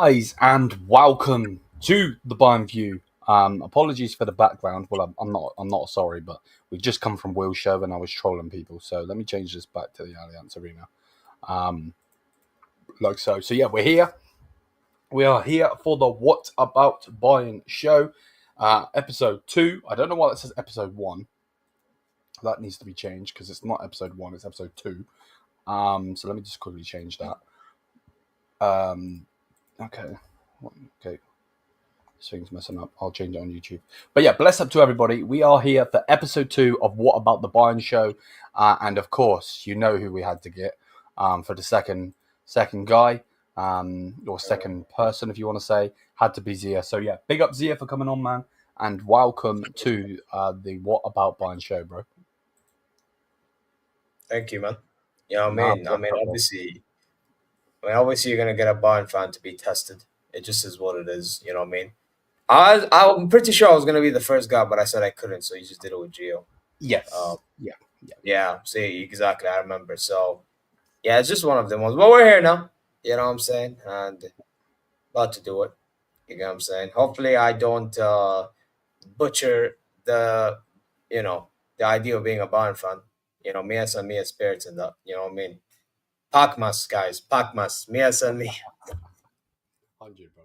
guys, and welcome to the Bayern View. Apologies for the background. Well, I'm not sorry, but we've just come from Will Show and I was trolling people. So let me change this back to the Allianz Arena. Like so. So yeah, we're here. We are here for the What About Bayern Show, episode 2. I don't know why it says episode 1. That needs to be changed because it's not episode 1, it's episode 2. So let me just quickly change that. Okay. This thing's messing up. I'll change it on YouTube. But yeah, bless up to everybody. We are here for episode 2 of What About the Bayern Show. And of course, you know who we had to get for the second guy, or second person, if you want to say, had to be ZEER. So yeah, big up ZEER for coming on, man. And welcome to the What About Bayern Show, bro. Thank you, man. Yeah, obviously you're gonna get a Bayern fan to be tested. It just is what it is. You know what I mean? I'm pretty sure I was gonna be the first guy, but I said I couldn't, so you just did it with Gio. Yes. Yeah. See, exactly. I remember. So, yeah, it's just one of them ones. But we're here now. You know what I'm saying? And about to do it. You know what I'm saying? Hopefully, I don't butcher the idea of being a Bayern fan. You know, me as spirits and that. You know what I mean? Pakmas, guys. Pakmas. Me as and me. 100, bro.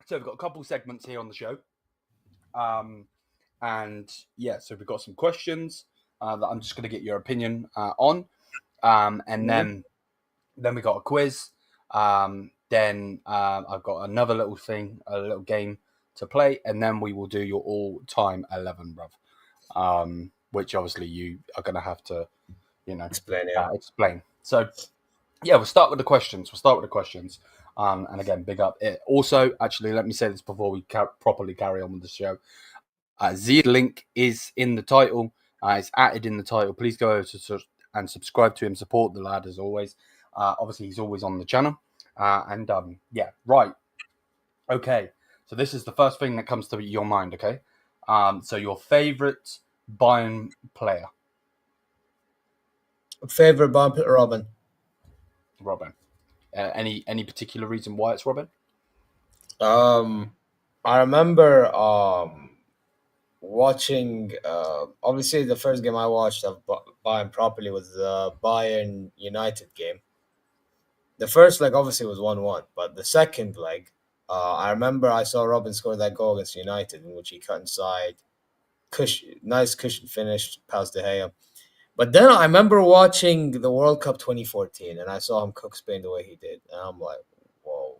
So we've got a couple segments here on the show. And yeah, so we've got some questions that I'm just going to get your opinion on. And then we got a quiz. Then I've got another little thing, a little game to play. And then we will do your all-time 11, bruv. Which obviously you are going to have to, explain. So yeah, we'll start with the questions. And again, big up it. Also, actually, let me say this before we properly carry on with the show. ZEER link is in the title. It's added in the title. Please go over and subscribe to him. Support the lad as always. Obviously, he's always on the channel. Yeah, right. Okay, so this is the first thing that comes to your mind, okay? So your favourite Bayern player? Favorite Bayern player, Robin. Any particular reason why it's Robin? I remember watching. Obviously, the first game I watched of Bayern properly was the Bayern United game. The first leg obviously was 1-1, but the second leg, I remember I saw Robin score that goal against United in which he cut inside, nice cushion finish past De Gea. But then I remember watching the World Cup 2014, and I saw him cook Spain the way he did, and I'm like, whoa.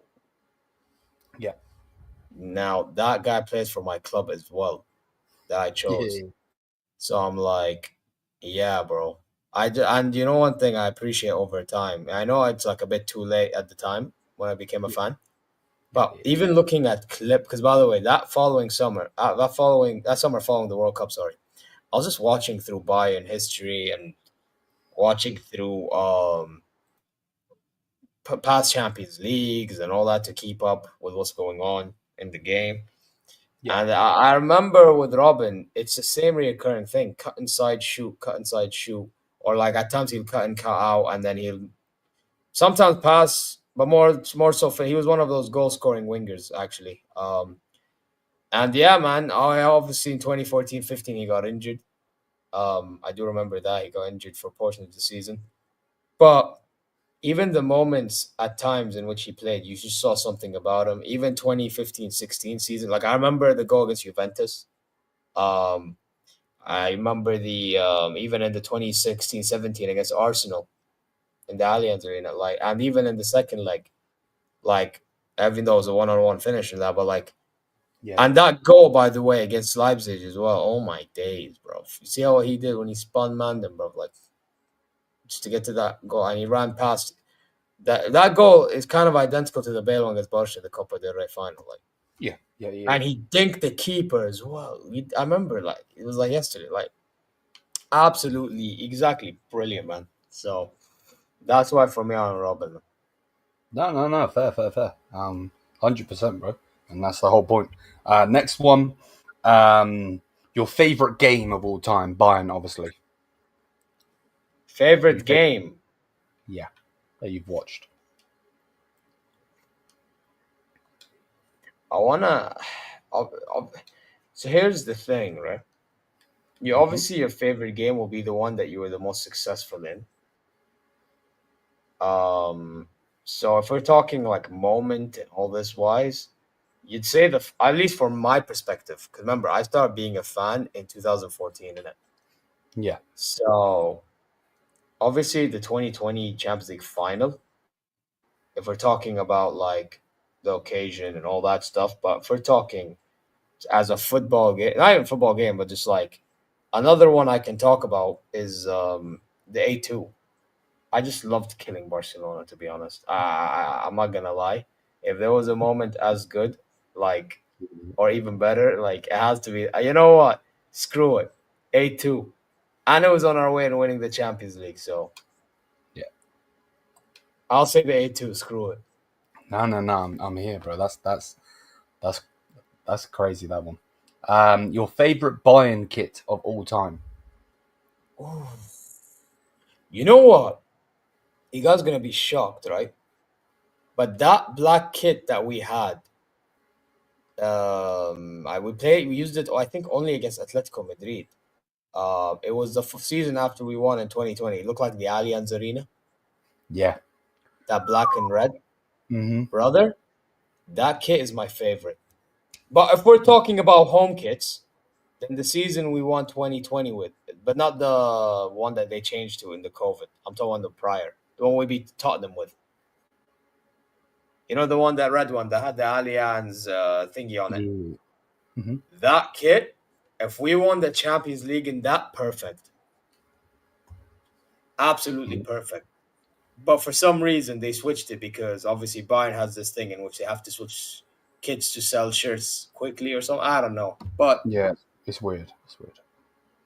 Yeah. Now, that guy plays for my club as well that I chose. Yeah. So I'm like, yeah, bro. And you know one thing I appreciate over time, I know it's like a bit too late at the time when I became a fan, but even looking at clip, because by the way, that summer following the World Cup, I was just watching through Bayern history and watching through past Champions Leagues and all that to keep up with what's going on in the game. Yeah. And I remember with Robin, it's the same recurring thing: cut inside, shoot, or like at times he'll cut and cut out, and then he'll sometimes pass, but more so he was one of those goal scoring wingers actually. And yeah, man, I obviously in 2014-15 he got injured. I do remember that he got injured for a portion of the season. But even the moments at times in which he played, you just saw something about him. Even 2015-16 season, like I remember the goal against Juventus. I remember the even in the 2016-17 against Arsenal in the Allianz Arena, and even in the second leg, even though it was a 1-on-1 finish in that, but and that goal, by the way, against Leipzig as well. Oh my days, bro! You see how he did when he spun Mandem, bro? Just to get to that goal, and he ran past. That goal is kind of identical to the Bale one against Barcelona, the Copa del Rey final. Yeah. And he dinked the keeper as well. I remember, it was like yesterday. Absolutely, exactly brilliant, man. So that's why for me, I'm Robin. No, fair. 100%, bro. And that's the whole point. Next one, your favorite game of all time, Bayern, obviously. Favorite game? Yeah, that you've watched. I wanna. So here's the thing, right? You obviously your favorite game will be the one that you were the most successful in. So if we're talking like moment and all this wise, you'd say at least from my perspective, because remember I started being a fan in 2014, innit? Yeah. So obviously the 2020 Champions League final. If we're talking about like the occasion and all that stuff, but if we're talking as a football game, not even football game, but just like another one I can talk about is the A2. I just loved killing Barcelona, to be honest. I'm not gonna lie. If there was a moment as good, like, or even better, like it has to be. You know what? Screw it. A2, and it was on our way to winning the Champions League. So Yeah. I'll say the A2. Screw it. No. I'm here, bro. That's crazy. That one. Your favorite Bayern kit of all time? Ooh. You know what? You guys gonna be shocked, right? But that black kit that we had, we used it. I think only against Atletico Madrid. It was the season after we won in 2020. It looked like the Allianz Arena, Yeah. that black and red, Mm-hmm. brother. That kit is my favorite. But if we're talking about home kits, then the season we won 2020 with, but not the one that they changed to in the COVID. I'm talking the prior, the one we beat Tottenham with. You know, the one, that red one that had the Allianz thingy on it. Yeah. Mm-hmm. That kit, if we won the Champions League in that, perfect. Absolutely perfect. But for some reason, they switched it because obviously Bayern has this thing in which they have to switch kits to sell shirts quickly or something. I don't know. But Yeah. It's weird. It's weird.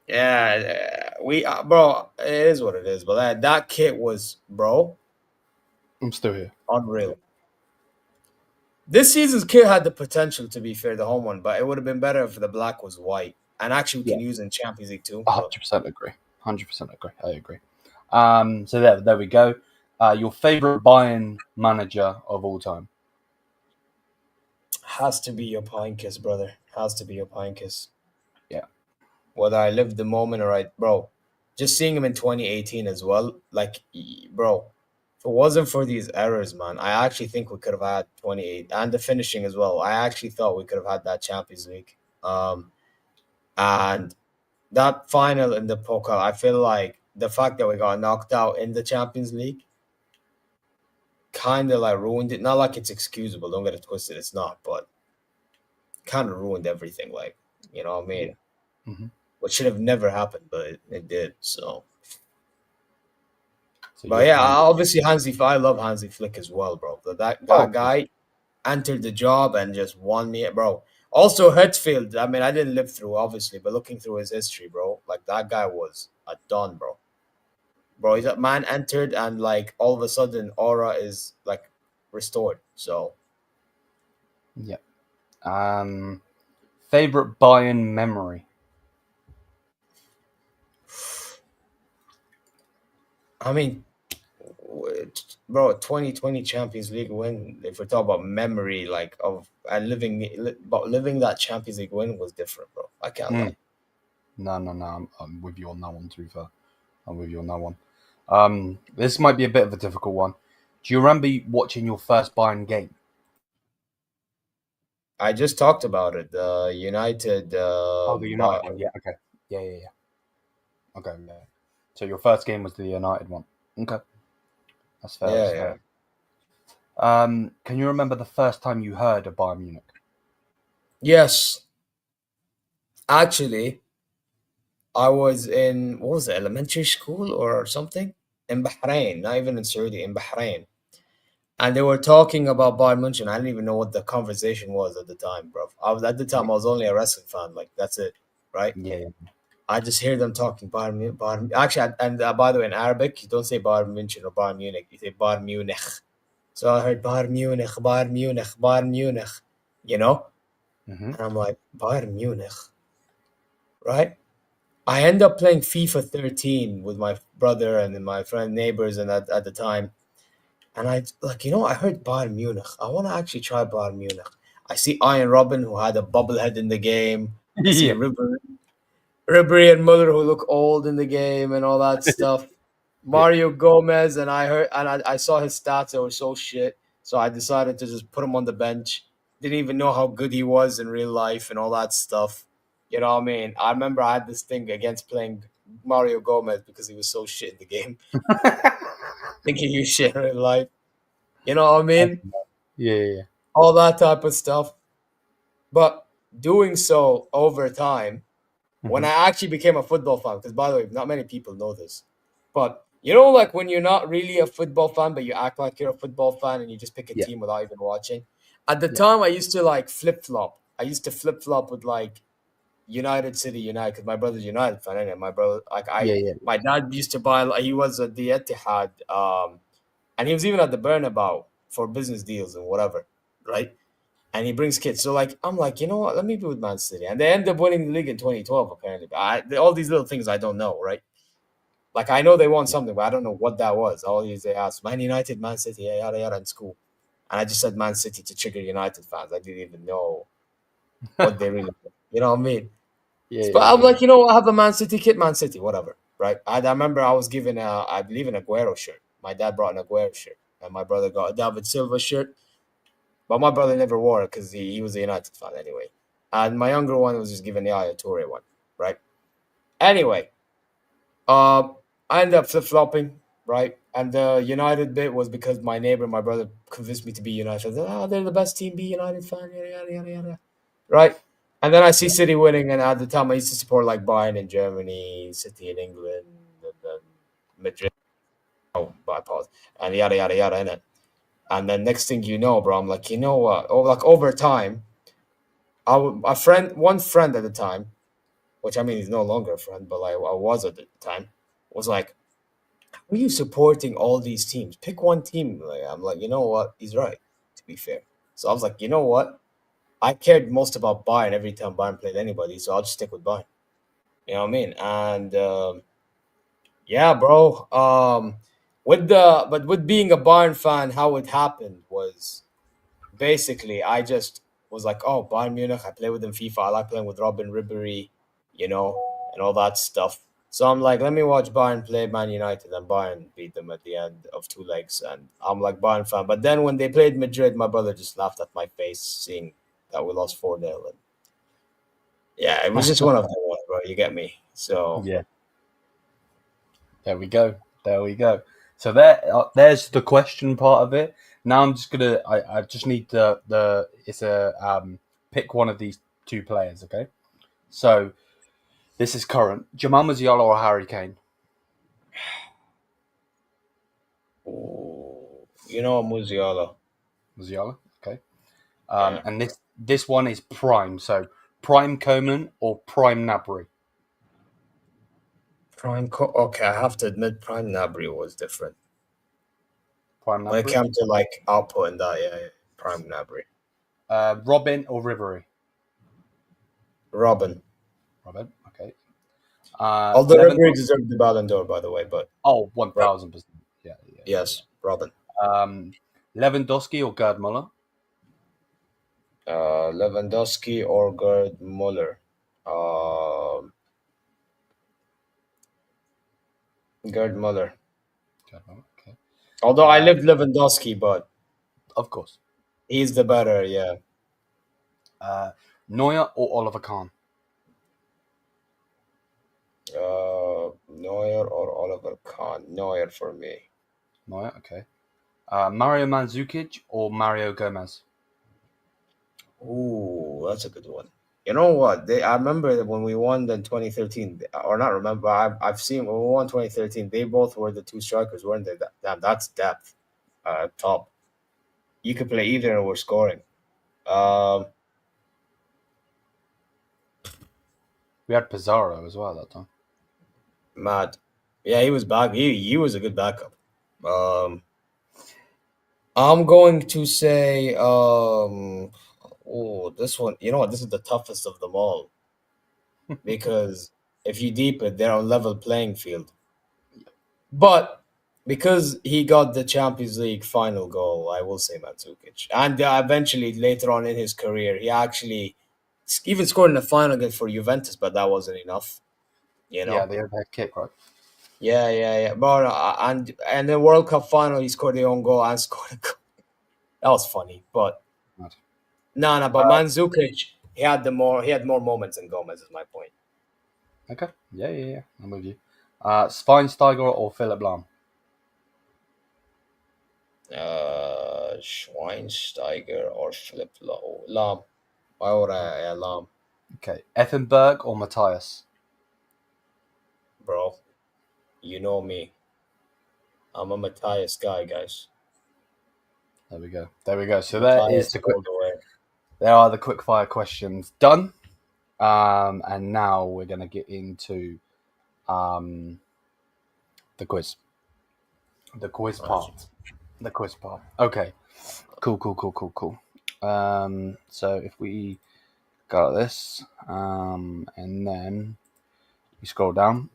yeah, bro, it is what it is. But that kit was, bro, I'm still here. unreal. This season's kit had the potential, to be fair, the home one, but it would have been better if the black was white. And actually, we Yeah. can use in Champions League too. 100% agree. 100% agree. I agree. So there we go. Your favorite Bayern manager of all time? Has to be your pine kiss, brother. Has to be your pine kiss. Yeah. Whether I lived the moment or bro, just seeing him in 2018 as well, like, bro, if it wasn't for these errors, man, I actually think we could have had 28 and the finishing as well. I actually thought we could have had that Champions League. And that final in the Pokal, I feel like the fact that we got knocked out in the Champions League kind of like ruined it. Not like it's excusable, don't get it twisted, it's not, but kind of ruined everything. Like, you know what I mean? Yeah. Mm-hmm. Which should have never happened, but it did. So So but yeah, obviously I love Hansi Flick as well, bro. That guy entered the job and just won me, bro. Also, Hertzfield. I mean, I didn't live through obviously, but looking through his history, bro, like that guy was a don, bro. Bro, he's that man entered and like all of a sudden aura is like restored. So yeah. Favorite Bayern memory? I mean, bro, 2020 Champions League win. If we talk about memory, like of and living that Champions League win was different, bro. I can't lie. No. I'm with you on that one, to be fair. I'm with you on that one. This might be a bit of a difficult one. Do you remember watching your first Bayern game? I just talked about it. The United. The United one. Yeah. Okay. Yeah. Okay. Yeah. So your first game was the United one. Okay. That's fair. Yeah, That's fair. Can you remember the first time you heard of Bayern Munich? Yes. Actually, I was in, what was it, elementary school or something? In Bahrain, not even in Saudi, in Bahrain. And they were talking about Bayern Munchen. I didn't even know what the conversation was at the time, bro. I was only a wrestling fan. Like, that's it, right? Yeah. I just hear them talking Bayern. Actually, and by the way, in Arabic, you don't say Bayern Munchen or Bayern Munich. You say Bayern Munich. So I heard Bayern Munich, Bayern Munich, Bayern Munich, you know? Mm-hmm. And I'm like, Bayern Munich, right? I end up playing FIFA 13 with my brother and then my friend neighbors and at the time. And I heard Bayern Munich. I want to actually try Bayern Munich. I see Iron Robin, who had a bubblehead in the game. I see Yeah. Ribery and Muller, who look old in the game and all that stuff. Mario Gomez, and I saw his stats; they were so shit. So I decided to just put him on the bench. Didn't even know how good he was in real life and all that stuff. You know what I mean? I remember I had this thing against playing Mario Gomez because he was so shit in the game. Thinking he was shit in real life. You know what I mean? Yeah. All that type of stuff. But doing so over time, when I actually became a football fan, because by the way, not many people know this, but you know, like when you're not really a football fan, but you act like you're a football fan and you just pick a Yeah. team without even watching. At the time, I used to like flip flop. I used to flip flop with like United City United because my brother's a United fan, and my brother, like my dad used to buy. He was at the Etihad, and he was even at the Bernabeu for business deals and whatever, right? And he brings kids. So like I'm like, you know what? Let me be with Man City, and they end up winning the league in 2012. Apparently, all these little things I don't know, right? Like I know they won something, but I don't know what that was. All these they asked Man United, Man City, yada yada in school, and I just said Man City to trigger United fans. I didn't even know what they really, you know what I mean? But I'm like, you know, I have a Man City kit, Man City, whatever, right? I remember I was given I believe an Aguero shirt. My dad brought an Aguero shirt, and my brother got a David Silva shirt. But my brother never wore it because he was a United fan anyway. And my younger one was just given the Yaya Toure one, right? Anyway, uh, I ended up flip flopping, right? And the United bit was because my neighbor, my brother, convinced me to be United. They're the best team, be United fan, yada yada yada yada, right? And then I see City winning, and at the time I used to support like Bayern in Germany, City in England, and then Madrid. Oh, I pause. And yada yada yada, innit? And then next thing you know, bro, I'm like, you know what? Oh, like over time, one friend at the time, which I mean he's no longer a friend, but like I was at the time, was like, "Who are you supporting all these teams? Pick one team." Like, I'm like, you know what? He's right. To be fair, so I was like, you know what? I cared most about Bayern every time Bayern played anybody, so I'll just stick with Bayern. You know what I mean? And yeah, bro. With being a Bayern fan, how it happened was basically I just was like, oh, Bayern Munich. I play with them FIFA. I like playing with Robin Ribery, you know, and all that stuff. So I'm like, let me watch Bayern play Man United, and Bayern beat them at the end of two legs, and I'm like Bayern fan. But then when they played Madrid, my brother just laughed at my face, seeing that we lost 4-0. And yeah, it was just one of them ones, bro. You get me? So Yeah. There we go. So there's the question part of it. Now I'm just gonna. I just need the. It's a pick one of these two players. Okay. So this is current. Jamal Musiala or Harry Kane? you know, Musiala. Musiala. Okay. Yeah. And this one is prime. So prime Coman or prime Nabry? Okay, I have to admit, Prime Nabry was different. Prime When it Nabry. came to like output and that, yeah, Prime Nabry. Robin or Ribery? Robin. Robin. Okay. Although Ribery Lewandowski. deserved the Ballon d'Or, by the way, but Oh, Robin. 1000%. Yeah. Yes, Robin. Lewandowski or Gerd Muller? Lewandowski or Gerd Muller. Um, Gerd Muller. Gerd Muller. Okay. Although I lived Lewandowski, but Of course. he's the better, yeah. Neuer or Oliver Kahn? Neuer or Oliver Kahn. Neuer for me. Neuer. Okay. Mario Mandzukic or Mario Gomez? Ooh, that's a good one. You know what? I remember that when we won in 2013, or not remember. I've seen when we won 2013. They both were the two strikers, weren't they? Damn, that's depth. Top. You could play either, and we're scoring. Um, We had Pizarro as well at that time. Mad. Yeah, he was back. He was a good backup. Um, I'm going to say. Oh, this one. You know what? This is the toughest of them all because if you deep it, they're on level playing field. But Because he got the Champions League final goal, I will say Mandzukic. And eventually, later on in his career, he actually even scored in the final against for Juventus, but that wasn't enough. You Yeah, know. the overhead kick, right? Yeah. But and the World Cup final, he scored the own goal and scored a goal. That was funny, but Mad. no. But Mandzukic, he had more moments than Gomez. Is my point. Okay. Yeah. I'm with you. Schweinsteiger or Philip Lahm? Schweinsteiger or Philip Lahm. Why would I Lahm, Okay. Effenberg or Matthias? bro? You know me. I'm a Matthias guy, guys. There we go. So Matthias all the way. there are the quick fire questions done. And now we're gonna get into um the quiz. The quiz part. The quiz part. Okay. Cool. So if we got this, and then you scroll down,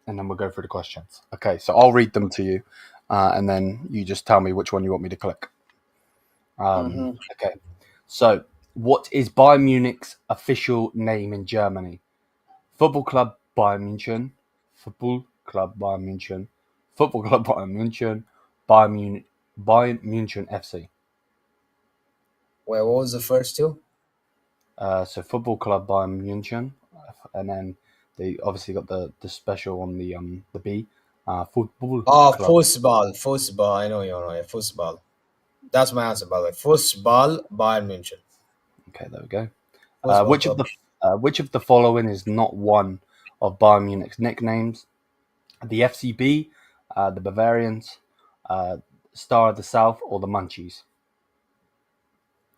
and then we'll go through the questions. Okay, so I'll read them to you, and then you just tell me which one you want me to click. Okay, so what is Bayern Munich's official name in Germany? Football Club Bayern München, Football Club Bayern München, Football Club Bayern München, Bayern München FC. Wait, what was the first two? So Football Club Bayern München, and then they obviously got the special on the B. Football Oh, Club. Fußball. I know you're right. Fußball. That's my answer, by the way. Fußball Bayern München. Okay, there we go. Fußball Which of the following is not one of Bayern Munich's nicknames? The FCB, the Bavarians, Star of the South, or the Munchies?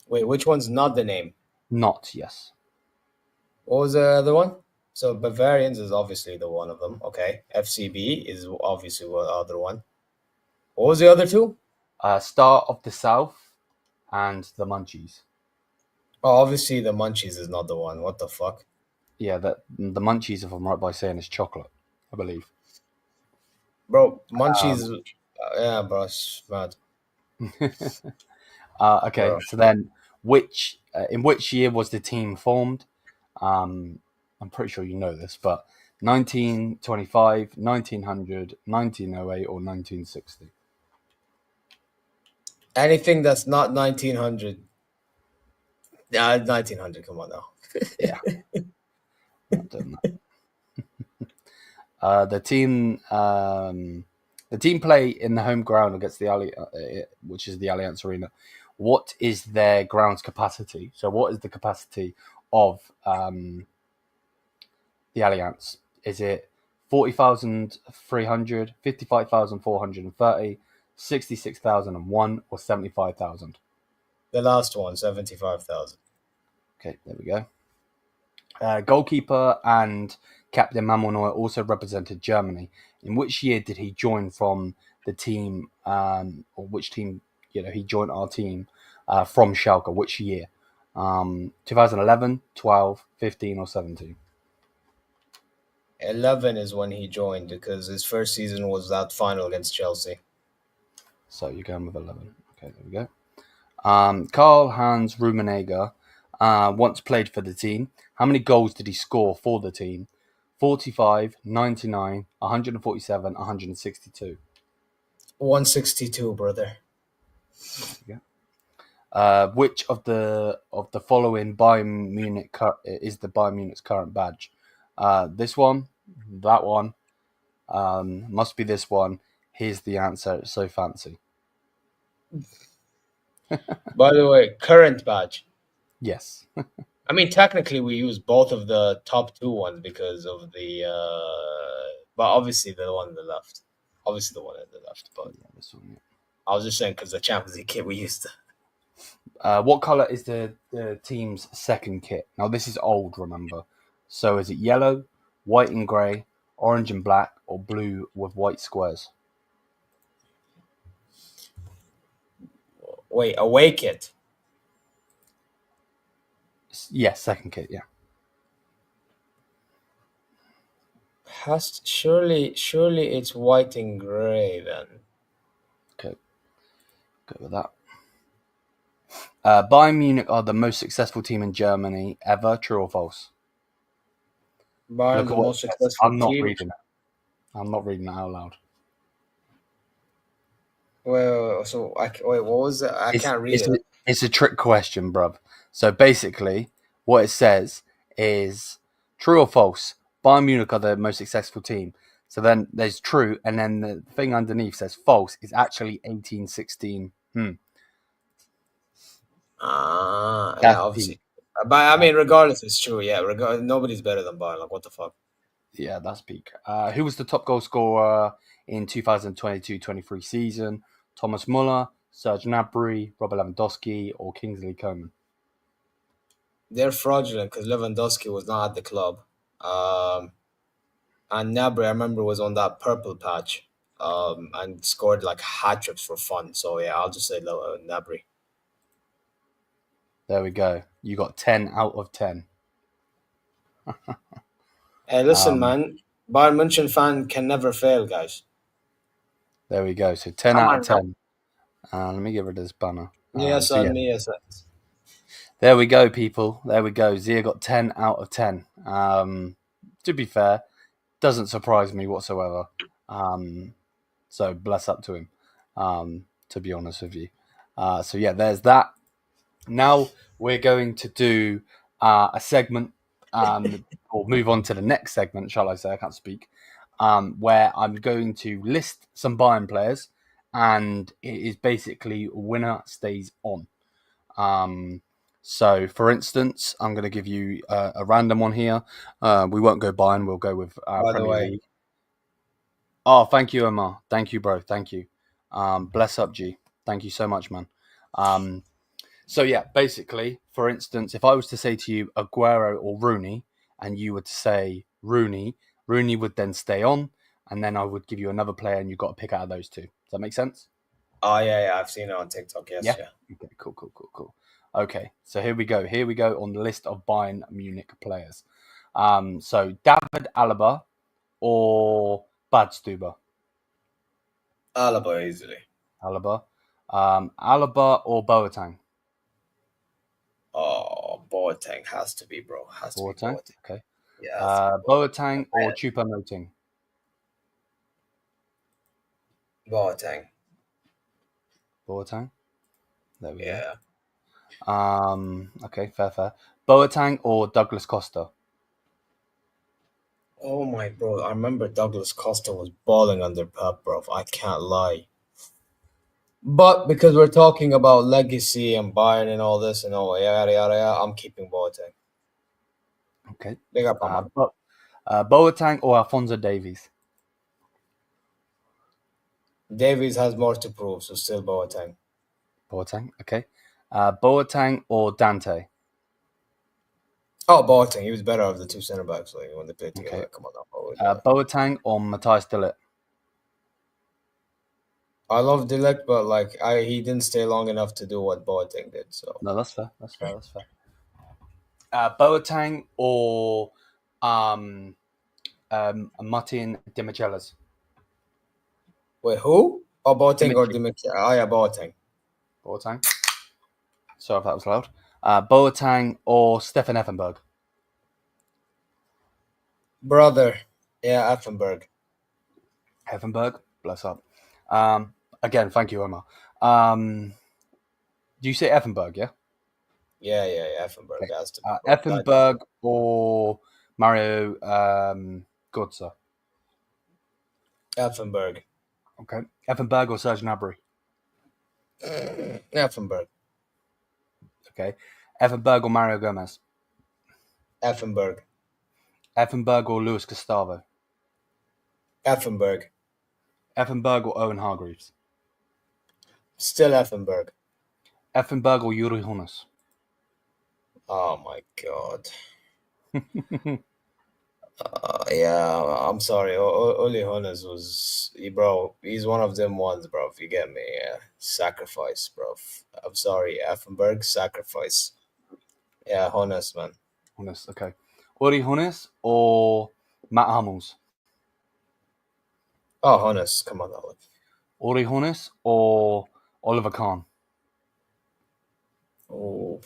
Wait, which one's not the name? Not, yes. What was the other one? So Bavarians is obviously the one of them. Okay. FCB is obviously the other one. What was the other two? Star of the South and the Munchies. Oh, obviously the Munchies is not the one. What the fuck? Yeah, the Munchies, if I'm right by saying, is chocolate, I believe. Bro, Munchies. Yeah, bro, it's mad. Okay, Bro. so then in which year was the team formed? I'm pretty sure you know this, but 1925, 1900, 1908, or 1960? Anything that's not 1900. Yeah, 1900. Come on now. Yeah. Not doing that. The team play in the home ground against which is the Allianz Arena. What is their ground's capacity? So, what is the capacity of the Allianz? Is it 40,300, 55,430, 66,001, or 75,000? The last one, 75,000. Okay, there we go. Goalkeeper and captain Manuel Neuer also represented Germany. In which year did he join from the team, or which team? He joined our team from Schalke. Which year? 2011, 12, 15, or 17? 11 is when he joined because his first season was that final against Chelsea. So you're going with 11. Okay, there we go. Karl-Heinz Rummenigge once played for the team. How many goals did he score for the team? 45, 99, 147, 162. 162, brother. Which of the following Bayern Munich is the Bayern Munich's current badge? This one, that one, must be this one. Here's the answer. It's so fancy. By the way, current badge. Yes. I mean, technically, we use both of the top two ones because of the. But obviously, the one on the left. Obviously, the one on the left. But yeah, this one. Yeah. I was just saying because the Champions League kit we used. What color is the team's second kit? Now, this is old, remember. So, is it yellow, white and grey, orange and black, or blue with white squares? Wait, away kit. Yes, second kit. Yeah. Surely it's white and grey then. Go with that. Bayern Munich are the most successful team in Germany ever. True or false? Bayern, the most successful I'm not team. reading it. I'm not reading it out loud. Well, so what was it? I can't read it. It's a trick question, bruv. So basically, what it says is true or false. Bayern Munich are the most successful team. So then there's true, and then the thing underneath says false. It's actually 1816. Yeah, That's obviously. But I mean, regardless, it's true. Yeah, nobody's better than Bayern. Like, what the fuck? Yeah, that's peak. Who was the top goal scorer in 2022-23 season? Thomas Muller, Serge Gnabry, Robert Lewandowski, or Kingsley Coman? They're fraudulent because Lewandowski was not at the club. And Gnabry, I remember, was on that purple patch and scored like hat tricks for fun. So yeah, I'll just say Gnabry. There we go. You got 10 out of 10. Hey, listen, man. Bayern Munchen fan can never fail, guys. There we go. So 10 out of 10. Let me get rid of this banner. Yes, yes. There we go, people. There we go. ZEER got 10 out of 10. To be fair, doesn't surprise me whatsoever. So bless up to him, to be honest with you. So yeah, there's that. Now we're going to do a segment, or move on to the next segment, shall I say? I can't speak. Where I'm going to list some Bayern players, and it is basically winner stays on. So, for instance, I'm going to give you a random one here. We won't go Bayern. We'll go with Premier League. Oh, thank you, Omar. Thank you, bro. Thank you. Bless up, G. Thank you so much, man. So, yeah, basically, for instance, if I was to say to you Aguero or Rooney, and you were to say Rooney would then stay on, and then I would give you another player, and you've got to pick out of those two. Does that make sense? Oh, yeah. I've seen it on TikTok. Yes, yeah. Okay, cool. Okay, so here we go. Here we go on the list of Bayern Munich players. So David Alaba or Badstuber? Alaba easily. Alaba. Alaba or Boateng? Oh, Boateng has to be, bro. Has to be Boateng. Okay. Yeah. Boateng or Choupo-Moting? Boateng. There we go. Okay, fair. Boateng or Douglas Costa? Oh my bro, I remember Douglas Costa was balling under Pep, bro. I can't lie. But because we're talking about legacy and Bayern and all this and all yada, I'm keeping Boateng. Okay. Big up, man. Boateng or Alphonso Davies? Davies has more to prove, so still Boateng. Okay. Boateng or Dante? Oh, Boateng. He was better of the two centre backs when they played together. Okay. Come on, Boateng or Matthias de Ligt? I love de Ligt, but he didn't stay long enough to do what Boateng did. So no, that's fair. Boateng or Martin Demichelis? Wait, who? Oh, Boateng or Demichelis? Oh, yeah, Boateng. Sorry if that was loud. Boateng or Stefan Effenberg? Brother. Yeah, Effenberg. Bless up. Again, thank you, Omar. Do you say Effenberg, yeah? Yeah, Effenberg. Okay. Has to be Effenberg or Mario Götze? Effenberg. Okay. Effenberg or Serge Gnabry? Effenberg. Okay. Effenberg or Mario Gomez? Effenberg. Effenberg or Luis Gustavo? Effenberg. Effenberg or Owen Hargreaves? Still Effenberg. Effenberg or Yuri Hones? Oh my god. Yeah, I'm sorry. Uli Hones bro. He's one of them ones, bro. If you get me, sacrifice, bro. I'm sorry, Effenberg, sacrifice. Yeah, Hones, man. Hones, okay. Uli Hones or Matt Hummels? Oh, Hones, come on, Alex. Uli Hones or Oliver Kahn. Oh.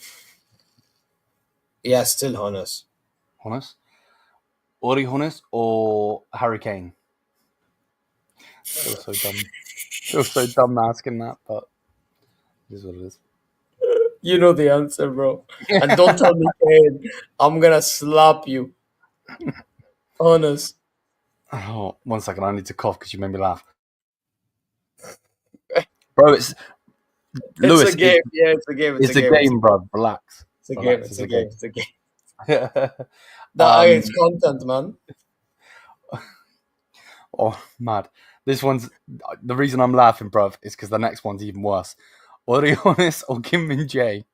Yeah, still Hannes. Hannes. Uri Hannes or Harry Kane? Feels so dumb. Feels so dumb asking that, but it is what it is. You know the answer, bro. And don't tell me Kane. I'm gonna slap you. Hannes. Oh, 1 second. I need to cough because you made me laugh. Bro, it's Lewis. It's a game. Yeah, it's a game. It's a game, bro. Relax. It's a game. It's a game. It's a game. That is content, man. Oh, mad. This one's... The reason I'm laughing, bruv, is because the next one's even worse. Orionis or Kim Min Jae?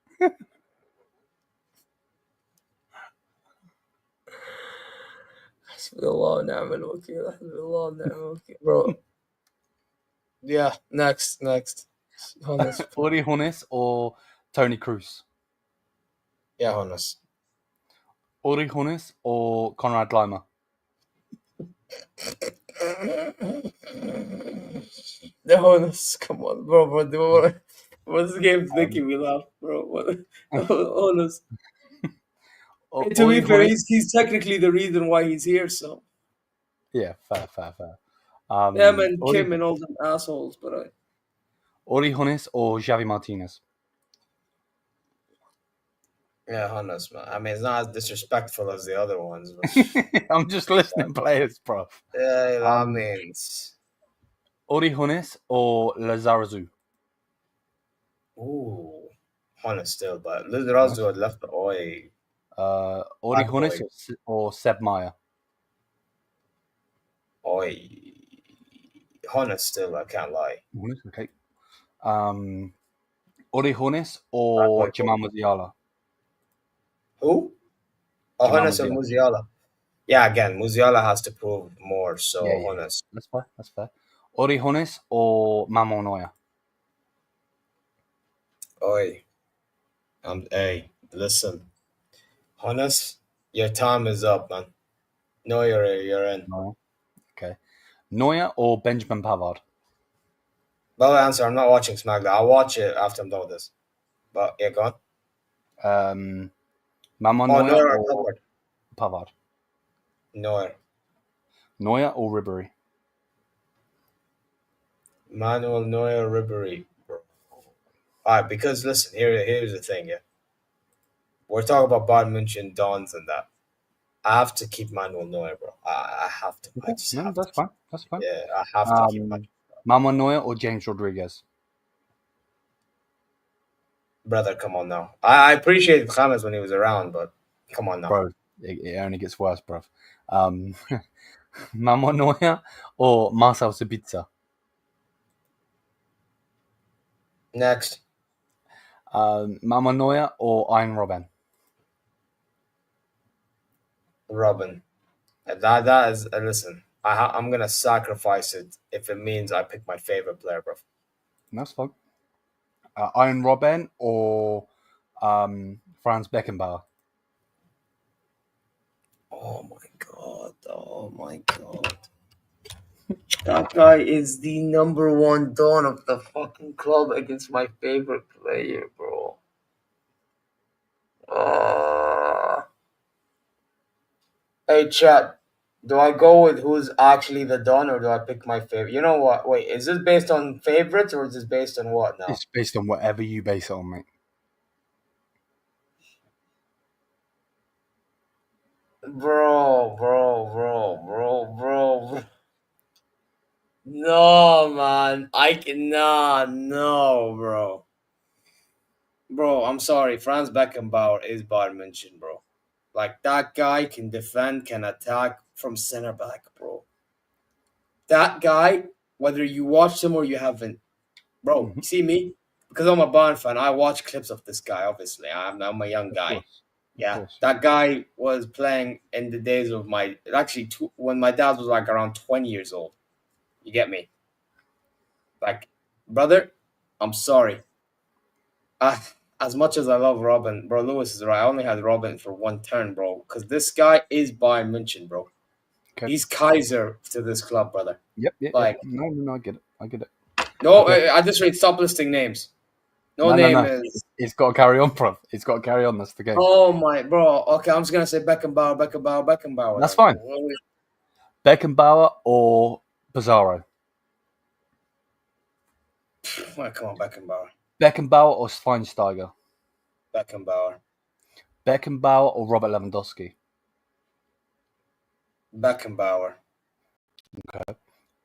Bro. Yeah, next. Orionis or Tony Kroos? Yeah, Hannes. Orionis or Konrad Leimer? The Hannes, come on, bro. What's the game making me laugh, bro? Hannes. To be fair, he's technically the reason why he's here, so. Yeah, fair. Yeah, man, Kim and all them assholes, but Orionis or Xavi Martinez? Yeah, Hannes, man. I mean, it's not as disrespectful as the other ones. But... I'm just listening players, bruv. Yeah, that means. Orionis or Lizarazu? Ooh, Hannes still, but Lizarazu had left the Oi. Orionis or Seb Meyer? Oi. Hannes still, I can't lie. Okay. Orionis or Jamal Musiala? Who? Oh, Hannes or Musiala. Yeah, again, Musiala has to prove more, so Hannes. That's fair. Orionis or Manuel Neuer? Oi. Hey, listen. Hannes, your time is up, man. No, you're in. No. Okay. Neuer or Benjamin Pavard? Well, answer. I'm not watching SmackDown. I'll watch it after I'm done with this. But yeah, go on. Neuer or Pavard? Neuer. Neuer or Ribery? Manuel Neuer, Ribery. Alright, because listen, here's the thing, yeah. We're talking about Bayern Munchen, Dons, and that. I have to keep Manuel Neuer, bro. I have to. Okay. That's fine. Yeah, I have to keep Manuel Neuer or James Rodriguez? Brother, come on now. I appreciate James when he was around, but come on now. Bro, it only gets worse, bro. Manuel Neuer or Marcel Sabitzer? Next. Manuel Neuer or Ian Robben? Robben. That is, listen, I'm going to sacrifice it if it means I pick my favorite player, bro. That's fine. Ian Robben or Franz Beckenbauer? Oh my god. That guy is the number one don of the fucking club against my favorite player, bro. Hey, chat. Do I go with who's actually the don or do I pick my favorite? You know what? Wait, is this based on favorites or is this based on what now? It's based on whatever you base it on, mate. Bro. No, man. No, bro. Bro, I'm sorry. Franz Beckenbauer is Bayern Munchen, bro. Like, that guy can defend, can attack from center back, bro. That guy, whether you watched him or you haven't, bro, you see me? Because I'm a Bayern fan, I watch clips of this guy, obviously. I'm a young guy. Of course. That guy was playing in the days of when my dad was like around 20 years old. You get me? Like, brother, I'm sorry. As much as I love Robin, bro, Lewis is right. I only had Robin for one turn, bro, because this guy is Bayern Munchen, bro. Okay. He's Kaiser to this club, brother. Yep. Like, no, I get it. No, Okay. at this rate, stop listing names. No, is. It's got to carry on, bro. It's got to carry on. That's the game. Oh my bro. Okay, I'm just gonna say Beckenbauer. That's fine. Beckenbauer or Pizarro? Well, come on, Beckenbauer. Beckenbauer or Schweinsteiger? Beckenbauer. Beckenbauer or Robert Lewandowski? Beckenbauer. Okay.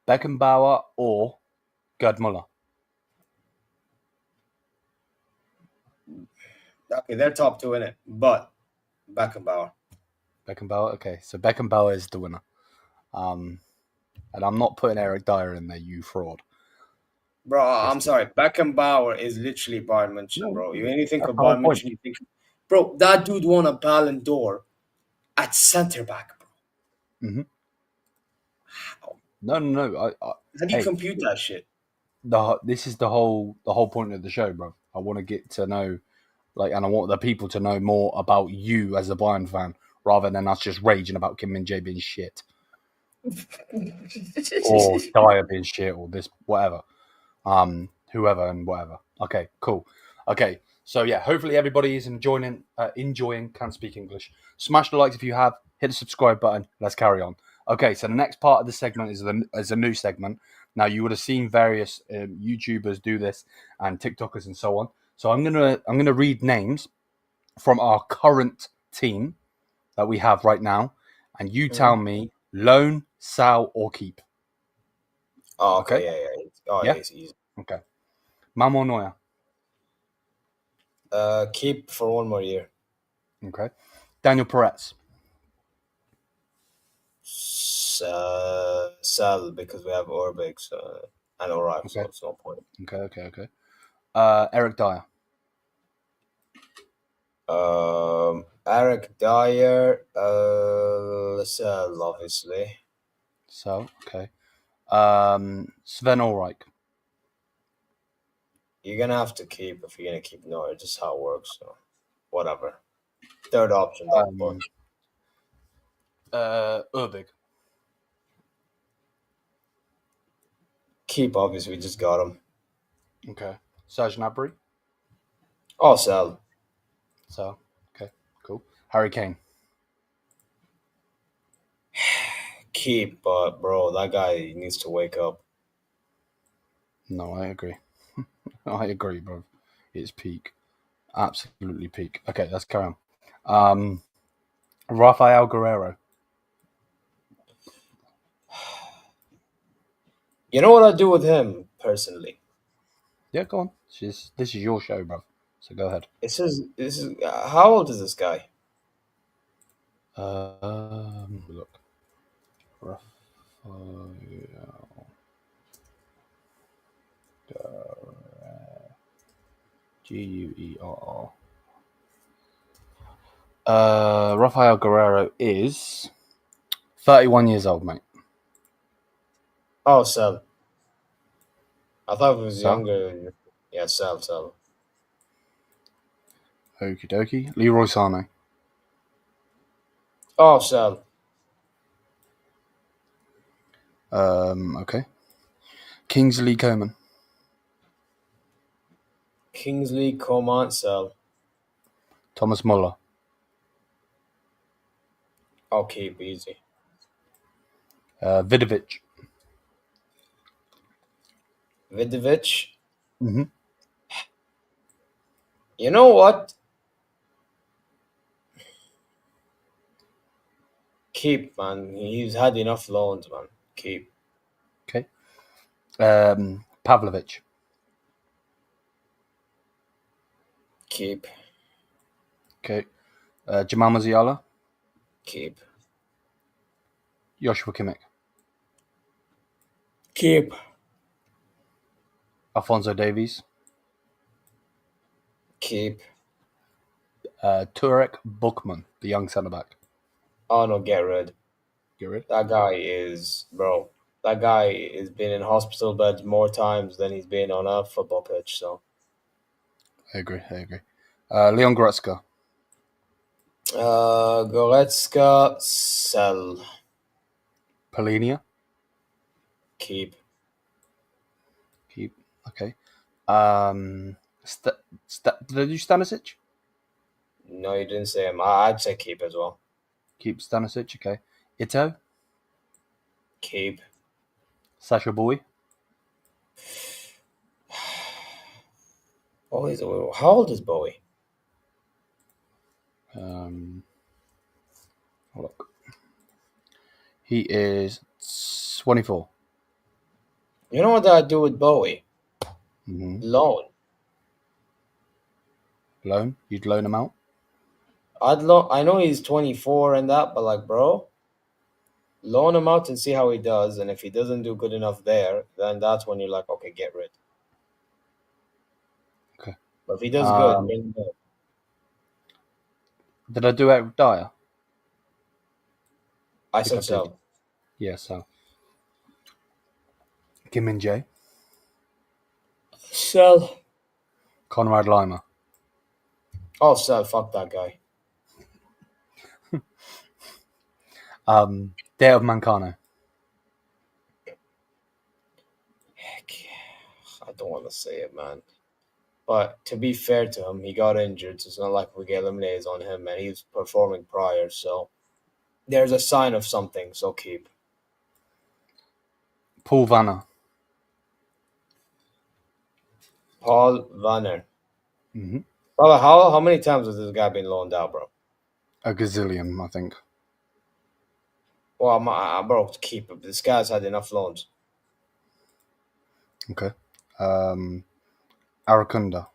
Beckenbauer or Gerd Muller? Okay, they're top two in it, but Beckenbauer. Beckenbauer. Okay, so Beckenbauer is the winner. And I'm not putting Eric Dyer in there, you fraud. Bro, I'm sorry. Beckenbauer is literally Bayern Munchen, bro. When you think of Bayern Munchen, you think, bro, that dude won a Ballon d'Or at centre back, bro. Mm-hmm. How? No. How do you compute that shit? This is the whole point of the show, bro. I want to get to know, and I want the people to know more about you as a Bayern fan, rather than us just raging about Kim Min-jae being shit, or Dyer being shit, or this whatever, whoever and whatever. Okay, cool. Okay, so yeah, hopefully everybody is enjoying. Can't speak English. Smash the likes if you have. Hit the subscribe button. Let's carry on. Okay, so the next part of the segment is a new segment. Now you would have seen various YouTubers do this and TikTokers and so on. So I'm gonna read names from our current team that we have right now, and you tell me loan, sell, or keep. Oh, okay. Yeah. Oh, yeah, it's easy. Okay. Mamo Neuer. Keep for one more year. Okay. Daniel Perez. Sell because we have Orbix and Oribe, so it's no point. Okay. Eric Dyer. Eric Dyer, sell obviously. So okay. Sven Ulreich. You're gonna have to keep if you're gonna keep Neuer. Just how it works. So whatever. Third option. Urbig. Keep, obviously. We just got him. Okay. Serge Gnabry. Oh, sell. So okay, cool. Harry Kane. Keep, but bro, that guy needs to wake up. No, I agree. I agree, bro. It's peak. Absolutely peak. Okay, let's carry on. Rafael Guerrero. You know what I'd do with him personally? Yeah, go on. This is your show, bro. So go ahead. This is how old is this guy? Look. Rafael Guerrero. Guerr. Rafael Guerrero is 31 years old, mate. Oh, sell. I thought it was younger. Yeah, sell. Okie dokie. Leroy Sané. Oh, sell. Okay. Kingsley Coman. Kingsley Coman, sell. Thomas Muller. I'll keep easy. Vidovic. Vidovic. Mm-hmm. You know what? Keep, man. He's had enough loans, man. Keep. Okay. Pavlovic. Keep. Okay. Jamal Musiala. Keep. Joshua Kimmich. Keep. Alphonso Davies. Keep. Turek Buchmann, the young centre back. Oh no, get rid. Get rid. That guy is, bro. That guy has been in hospital beds more times than he's been on a football pitch. So I agree. Leon Goretzka. Goretzka, sell. Polinia. Keep. Okay. Did I do Stanisic? No, you didn't say him. I'd say keep as well. Keep Stanisic. Okay. Ito. Keep. Sasha Boy. How old is Bowie? Look. He is 24. You know what I'd do with Bowie? Mm-hmm. Loan. Loan? You'd loan him out? I know he's 24 and that, but like, bro, loan him out and see how he does. And if he doesn't do good enough there, then that's when you're like, okay, get rid. Okay. But if he does good, bring him back. Did I do Eric Dyer? I said so. Yeah, so. Kim Min Jae. Sell. Conrad Lima. Oh, sell. Fuck that guy. Day of Mancano. Heck, I don't want to say it, man. But to be fair to him, he got injured, so it's not like we get eliminated on him, and he was performing prior, so there's a sign of something, so keep. Paul Vanner. Paul Vanner. Mm-hmm. Brother, how many times has this guy been loaned out, bro? A gazillion, I think. Well, bro, keep him. This guy's had enough loans. Okay. Arakunda.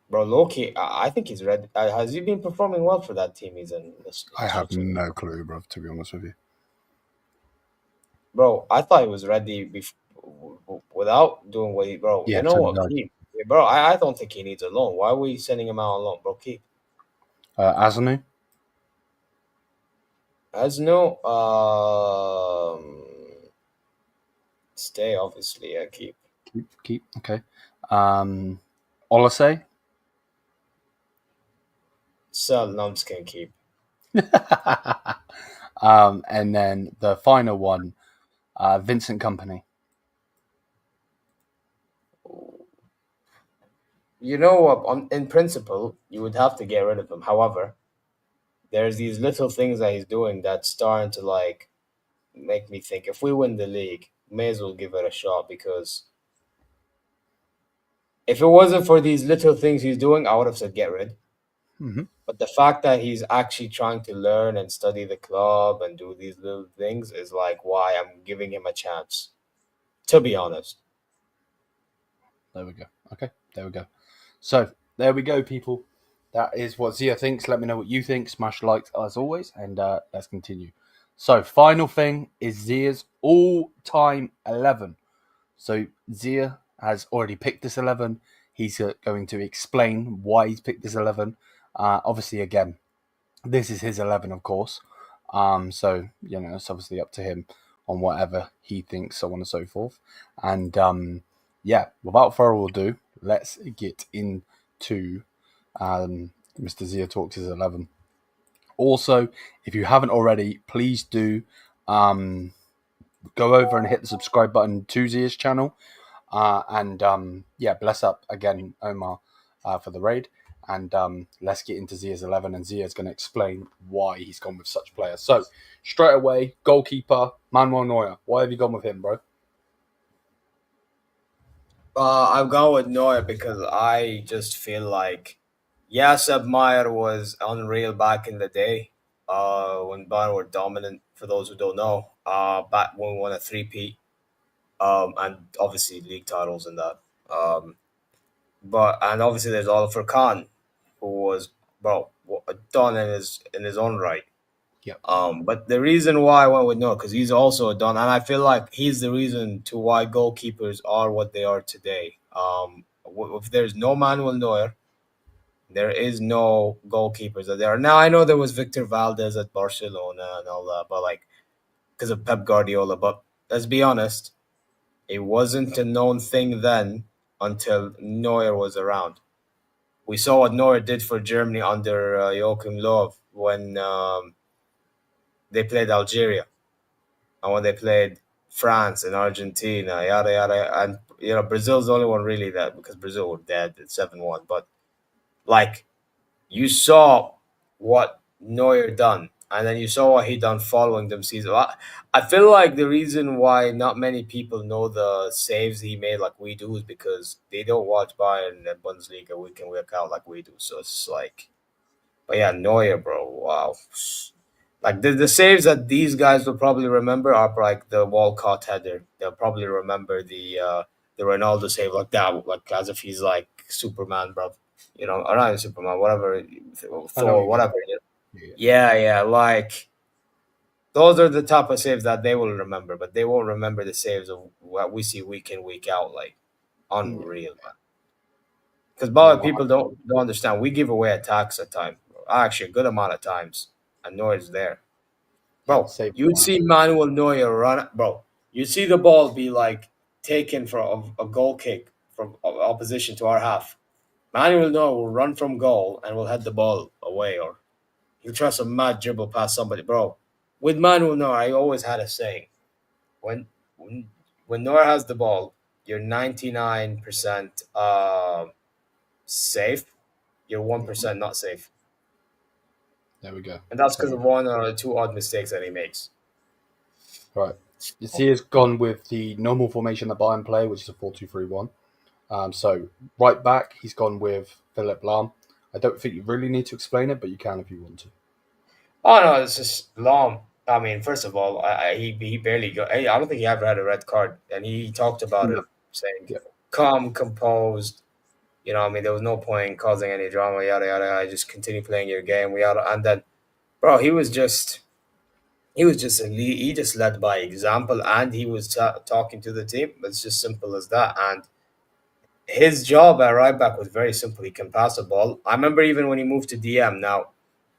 Bro, Loki, I think he's ready. Has he been performing well for that team he's in? I have no clue, bro, to be honest with you. Bro, I thought he was ready without doing what he... Bro, Yeah, you know what? Keep. Bro, I don't think he needs a loan. Why are we sending him out on loan? Bro, keep. Asanu. Asno, stay, obviously. Yeah, keep. Keep. Okay. Olasey. Sell. No, I'm just going to keep. And then the final one, Vincent Company. You know what? In principle, you would have to get rid of him. However, there's these little things that he's doing that's starting to like make me think if we win the league, may as well give it a shot, because if it wasn't for these little things he's doing, I would have said get rid. Mm-hmm. But the fact that he's actually trying to learn and study the club and do these little things is like why I'm giving him a chance, to be honest. There we go. Okay, there we go. So, there we go, people. That is what ZEER thinks. Let me know what you think. Smash likes as always, and let's continue. So, final thing is ZEER's all-time 11. So, ZEER has already picked this 11. He's going to explain why he's picked this 11. Obviously, again, this is his 11, of course. So, you know, it's obviously up to him on whatever he thinks, so on and so forth. And, yeah, without further ado, let's get into Mr. ZEER Talks his 11. Also, if you haven't already, please do go over and hit the subscribe button to ZEER's channel. Yeah, bless up again, Omar, for the raid. And let's get into ZEER's 11, and ZEER's going to explain why he's gone with such players. So, straight away, goalkeeper, Manuel Neuer. Why have you gone with him, bro? I've gone with Neuer because I just feel like, yeah, Sepp Maier was unreal back in the day when Bayern were dominant, for those who don't know, back when we won a 3-peat, and obviously league titles and that. And obviously there's Oliver Kahn, who was, bro, done in his own right. Yeah. But the reason why I went with Neuer, because he's also a Don, and I feel like he's the reason to why goalkeepers are what they are today. If there's no Manuel Neuer, there is no goalkeepers that there are. Now, I know there was Victor Valdez at Barcelona and all that, but like, because of Pep Guardiola. But let's be honest, it wasn't a known thing then until Neuer was around. We saw what Neuer did for Germany under Joachim Löw when they played Algeria, and when they played France and Argentina, yada yada, and Brazil's the only one really that because Brazil were dead at 7-1. But like you saw what Neuer done, and then you saw what he done following them season. I feel like the reason why not many people know the saves he made like we do is because they don't watch Bayern and Bundesliga week in week out like we do. So it's like, but yeah, Neuer, bro, wow. Like the saves that these guys will probably remember are like the Walcott header. They'll probably remember the Ronaldo save like that, like as if he's like Superman, bro. Or not even Superman, whatever, I know what Thor, you mean. whatever. Yeah. Yeah, like those are the type of saves that they will remember, but they won't remember the saves of what we see week in week out. Like unreal, man. Because Yeah, people don't understand. We give away attacks at times, actually a good amount of times, and Neuer's there. Bro, save you'd see Manuel Neuer run. Bro, you'd see the ball be like taken for a goal kick from opposition to our half. Manuel Neuer will run from goal and will head the ball away, or he'll try some mad dribble past somebody. Bro, with Manuel Neuer, I always had a saying: when when, when Neuer has the ball, you're 99% safe. You're 1% not safe, There we go. and that's because of one or two odd mistakes that he makes. Right. You see, has gone with the normal formation that Bayern play, which is a 4-2-3-1. So right back, he's gone with Philip Lahm. I don't think you really need to explain it, but you can if you want to. Oh no, it's just long. I mean, first of all, he barely got. I don't think he ever had a red card, and he talked about No. it, saying Yeah. calm, composed. I mean, there was no point in causing any drama. Yada yada. I just continue playing your game. We yada, and then, bro, he just led by example, and he was talking to the team. It's just simple as that. And his job at right back was very simple. He can pass the ball. I remember even when he moved to DM. Now,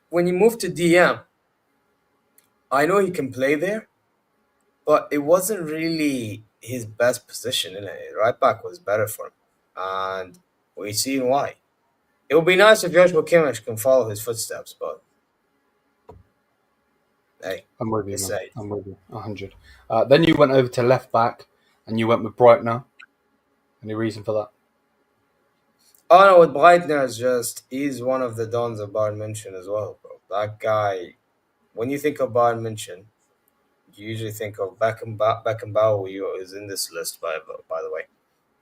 when he moved to DM, I know he can play there. But it wasn't really his best position in it. Right back was better for him. And we've seen why. It would be nice if Joshua Kimmich can follow his footsteps, but hey, I'm with you, it's man. say. I'm with you. 100. Then you went over to left back and you went with Breitner. Any reason for that? Oh no, with Breitner is just he's one of the dons of Bayern München as well, bro. That guy, when you think of Bayern München, you usually think of Beckenbauer, who is in this list by the way.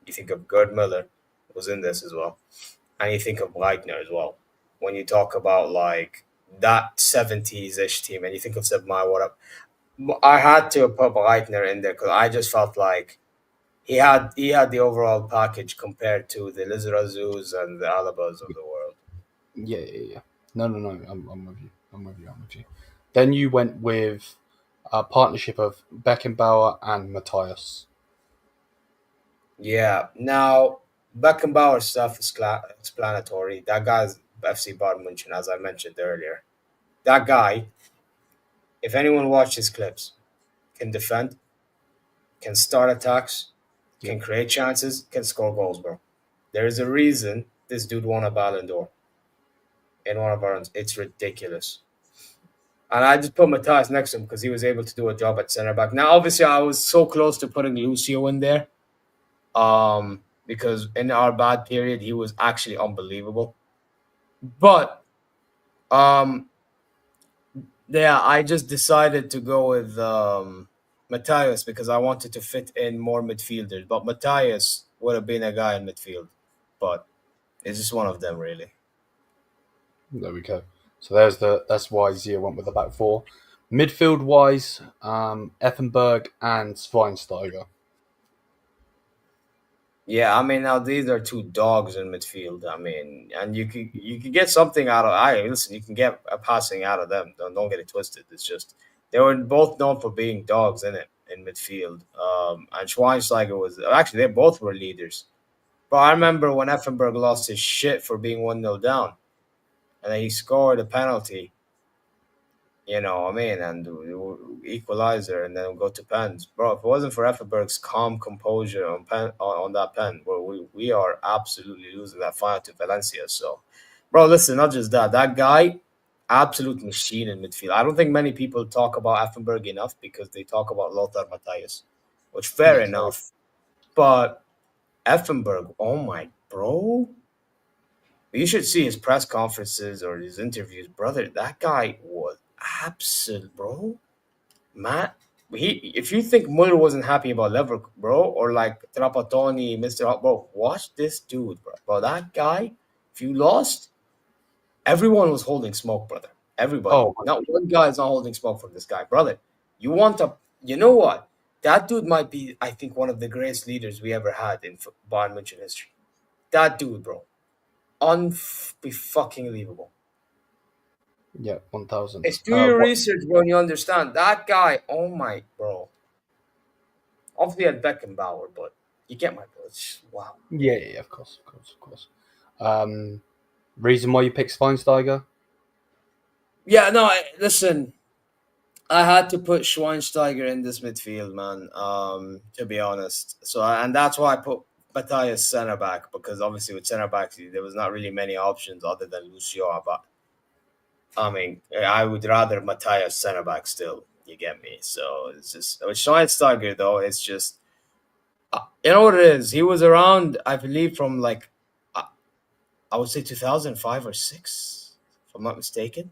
You think of Gerd Müller, was in this as well. And you think of Breitner as well. When you talk about like that 70s ish team, and you think of Seb Meyer, what up? I had to put Breitner in there because I just felt like he had the overall package compared to the Lizarazus and the Alabas of the world. Yeah. No. I'm with you. I'm with you. Then you went with a partnership of Beckenbauer and Matthias. Yeah. Now Beckenbauer stuff is explanatory. That guy's FC Bayern Munchen, as I mentioned earlier. That guy, if anyone watched his clips, can defend, can start attacks, can create chances, can score goals, bro. There is a reason this dude won a Ballon d'Or in one of our runs. It's ridiculous. And I just put Matthias next to him because he was able to do a job at center back. Now, obviously, I was so close to putting Lucio in there, because in our bad period, he was actually unbelievable. But yeah, I just decided to go with Matthias because I wanted to fit in more midfielders. But Matthias would have been a guy in midfield, but it's just one of them, really. There we go. So that's why ZEER went with the back four. Midfield wise, Effenberg and Schweinsteiger. Yeah, I mean now these are two dogs in midfield. I mean, and you could get something out of. I listen. You can get a passing out of them. Don't get it twisted. It's just they were both known for being dogs in it in midfield. And Schweinsteiger was actually they both were leaders. But I remember when Effenberg lost his shit for being 1-0 down, and then he scored a penalty. You know what I mean? And equalizer, and then go to pens. Bro, if it wasn't for Effenberg's calm composure on that pen, bro, we are absolutely losing that final to Valencia. So, bro, listen, not just that. That guy, absolute machine in midfield. I don't think many people talk about Effenberg enough because they talk about Lothar Matthäus. which fair Yes, enough. But Effenberg, oh my bro, you should see his press conferences or his interviews, brother. That guy was absolute, bro. Matt, if you think Muller wasn't happy about Leverkusen, bro, or like Trapattoni, Mr. Hot, bro, watch this dude, bro. Bro, that guy, if you lost, everyone was holding smoke, brother. Everybody. Oh, Not one guy is not holding smoke from this guy, brother. You know what? That dude might be, I think, one of the greatest leaders we ever had in Bayern Munich history. That dude, bro. Fucking believable. yeah, 1,000. It's do your research when you understand. That guy, oh my, bro. Obviously at Beckenbauer, but you get my point. Wow. Yeah, of course. Reason why you picked Schweinsteiger? Yeah, no, listen. I had to put Schweinsteiger in this midfield, man. To be honest, and that's why I put Matthias center back, because obviously with center backs there was not really many options other than Lucio. But I mean, I would rather Matthias center back still. You get me? So it's just with Schweinsteiger though. It's just you know what it is. He was around, I believe, from like I would say 2005 or six, if I'm not mistaken.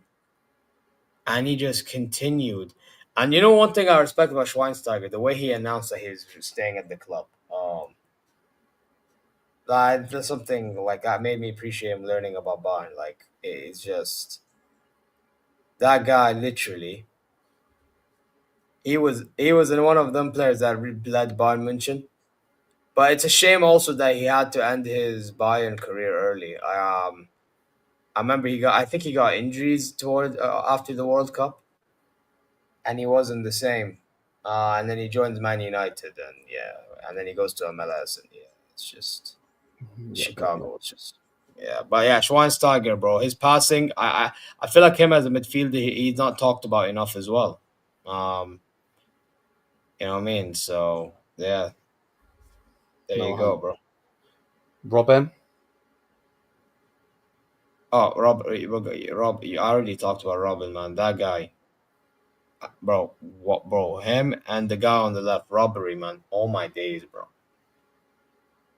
And he just continued. And you know one thing I respect about Schweinsteiger, the way he announced that he was staying at the club. That's something like that made me appreciate him learning about Bayern. Like it's just that guy literally. He was in one of them players that led Bayern Munchen. But it's a shame also that he had to end his Bayern career early. I remember I think he got injuries toward after the World Cup, and he wasn't the same. And then he joins Man United, and yeah, and then he goes to MLS, and yeah, it's just Yeah, Chicago. It's just yeah, but yeah, Schweinsteiger, bro, his passing, I feel like him as a midfielder, he's not talked about enough as well. You know what I mean? So yeah, there you go, no, bro. Robin. Oh, Rob, you already talked about Robin, man. That guy, bro. What, bro? Him and the guy on the left, robbery, man. All my days, bro.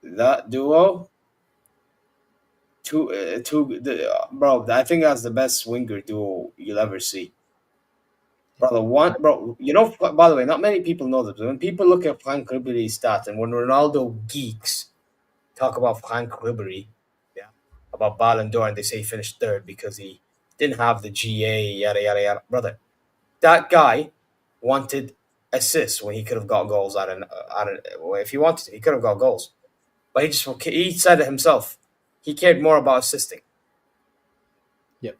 That duo, bro. I think that's the best winger duo you'll ever see, bro. Bro. You know, by the way, not many people know this. But when people look at Frank Ribery's stats, and when Ronaldo geeks talk about Frank Ribery, yeah, about Ballon d'Or, and they say he finished third because he didn't have the GA, yada yada yada, brother. That guy wanted assists when he could have got goals well, if he wanted to, he could have got goals. But he said it himself. He cared more about assisting. Yep.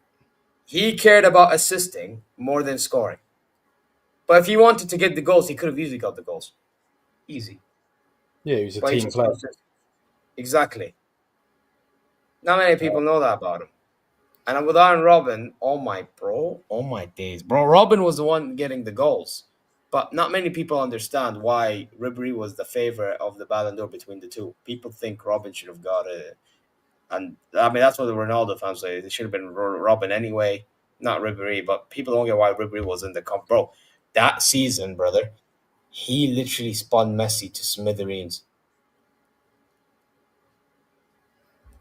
He cared about assisting more than scoring. But if he wanted to get the goals, he could have easily got the goals. Easy. Yeah, he was a But he team just player. exactly. Not many people know that about him. And with Aaron Robin, oh my days, bro. Robin was the one getting the goals, but not many people understand why Ribery was the favorite of the Ballon d'Or between the two. People think Robin should have got it, and I mean that's what the Ronaldo fans say. It should have been Robin anyway, not Ribery. But people don't get why Ribery was in the comp, bro. That season, brother, he literally spun Messi to smithereens.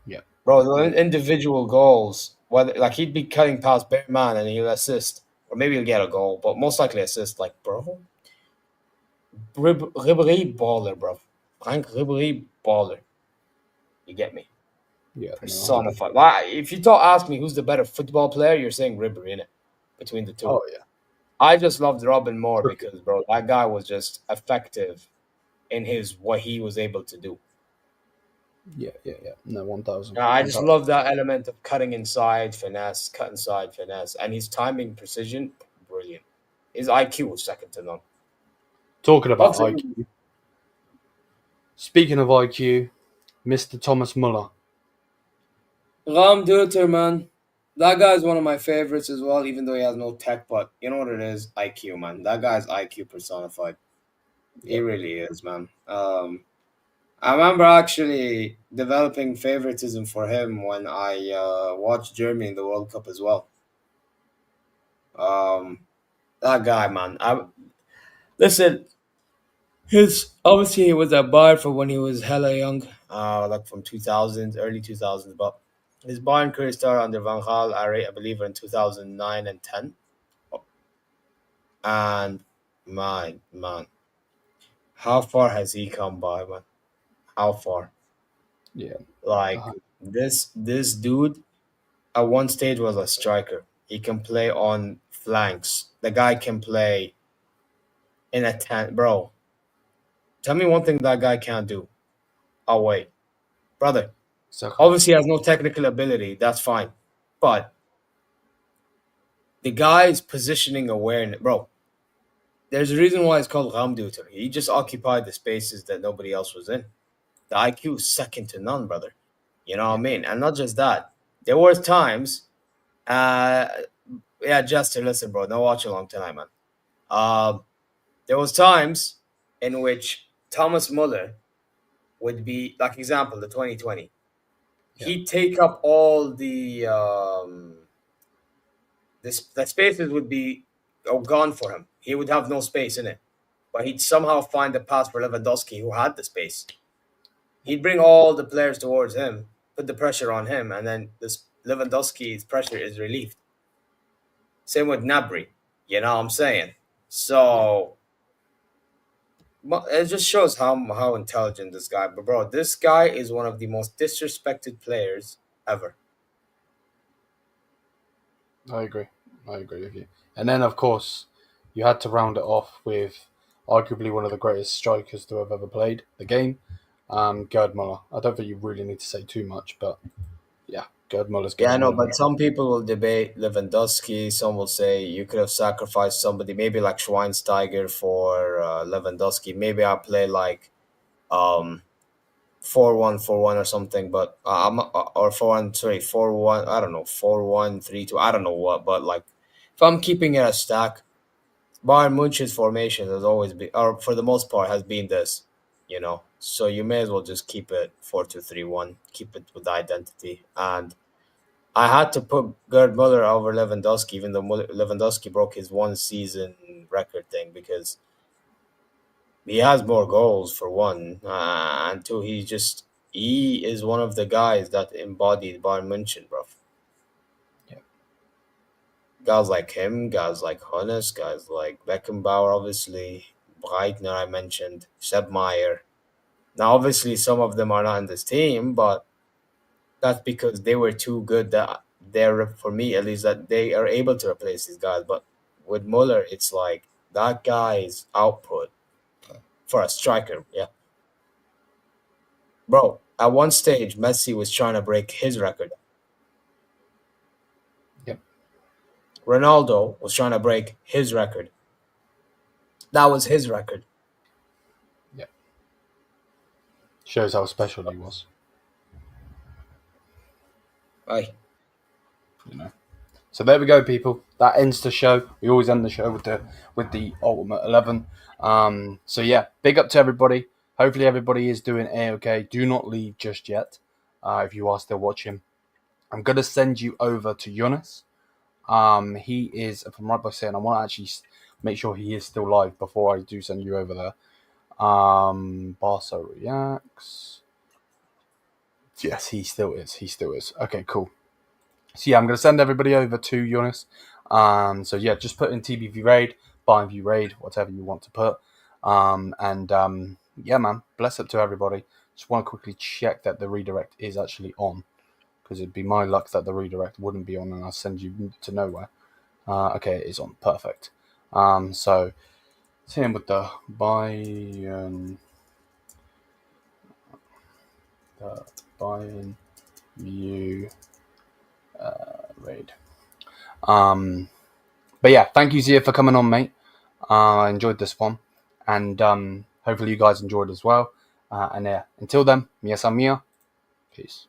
Yeah. Bro, the individual goals, whether like he'd be cutting past bare man and he'll assist, or maybe he'll get a goal, but most likely assist. Like, bro, Ribéry baller, bro. Frank Ribéry baller. You get me? Yeah. No, 100%. Personified. Why? If you don't ask me who's the better football player, you're saying Ribéry in it between the two. Oh yeah. I just loved Robin more True. because, bro, that guy was just effective in his what he was able to do. Yeah. No, 1,000. I just love that element of cutting inside, finesse, cut inside, finesse, and his timing, precision, brilliant. His IQ was second to none. Talking about Obviously, IQ. Speaking of IQ, Mr. Thomas Muller. Ram Duterte, man. That guy's one of my favorites as well, even though he has no tech, but you know what it is? IQ, man. That guy's IQ personified. He really is, man. I remember actually developing favoritism for him when I watched Germany in the World Cup as well. That guy, man. Listen. Obviously he was at Bayern for when he was hella young, like from 2000s, early 2000s. But his Bayern career started under Van Gaal, I believe, in 2009 and 10. And man, how far has he come by, man? How far? Yeah. Like this dude at one stage was a striker. He can play on flanks. The guy can play in a 10. Bro, tell me one thing that guy can't do. Oh, wait. Brother, So obviously he has no technical ability. That's fine. But the guy's positioning awareness, bro, there's a reason why it's called Ramduter. He just occupied the spaces that nobody else was in. The IQ is second to none, brother. You know what I yeah. mean? And not just that. There were times, uh, yeah, Jester, listen, bro, no watch along tonight, man. There was times in which Thomas Muller would be, like example, the 2020. Yeah. He'd take up all the spaces would be gone for him. He would have no space in it. But he'd somehow find the pass for Lewandowski, who had the space. He'd bring all the players towards him, put the pressure on him, and then this Lewandowski's pressure is relieved. Same with Nabry. You know what I'm saying? Yeah. So it just shows how intelligent this guy. But bro, this guy is one of the most disrespected players ever. I agree. I agree with you. And then, of course, you had to round it off with arguably one of the greatest strikers to have ever played the game, Gerd Muller. I don't think you really need to say too much, but yeah, Gerd Muller's Yeah, I getting know, one of but some people will debate Lewandowski. Some will say you could have sacrificed somebody, maybe like Schweinsteiger for Lewandowski. Maybe I'll play like um 4-1-4-1 or something, but I'm or 4-1, sorry, 4-1. I don't know, 4-1-3-2. I don't know what, but like if I'm keeping it a stack, Bayern Munchen's formation has always been, or for the most part, has been this, you know. So you may as well just keep it 4-2-3-1, keep it with the identity. And I had to put Gerd Muller over Lewandowski, even though Lewandowski broke his one season record thing, because he has more goals for one, and two, he is one of the guys that embodied Bayern München, bro. Yeah. Guys like him, guys like Hannes, guys like Beckenbauer, obviously, Breitner, I mentioned, Sepp Maier. Now, obviously, some of them are not in this team, but that's because they were too good that they're, for me at least, that they are able to replace these guys. But with Muller, it's like that guy's output for a striker, yeah. Bro, at one stage, Messi was trying to break his record. Yep. Ronaldo was trying to break his record. That was his record. Yep. Shows how special he was. Aye. You know. So there we go, people. That ends the show. We always end the show with the Ultimate 11. So yeah, big up to everybody. Hopefully everybody is doing A-okay. Do not leave just yet if you are still watching. I'm going to send you over to Jonas. He is, if I'm right by saying, I want to actually make sure he is still live before I do send you over there. Barca reacts. Yes, he still is. He still is. Okay, cool. So yeah, I'm going to send everybody over to Jonas. So yeah, just put in TBV Raid, Bayern View Raid, whatever you want to put. Yeah, man, bless up to everybody. Just want to quickly check that the redirect is actually on, because it'd be my luck that the redirect wouldn't be on and I'll send you to nowhere. Okay, it is on. Perfect. So same with the Bayern View Raid. But yeah, thank you, Zia, for coming on, mate. I enjoyed this one, and hopefully you guys enjoyed as well. And yeah, until then, mia san mia, peace.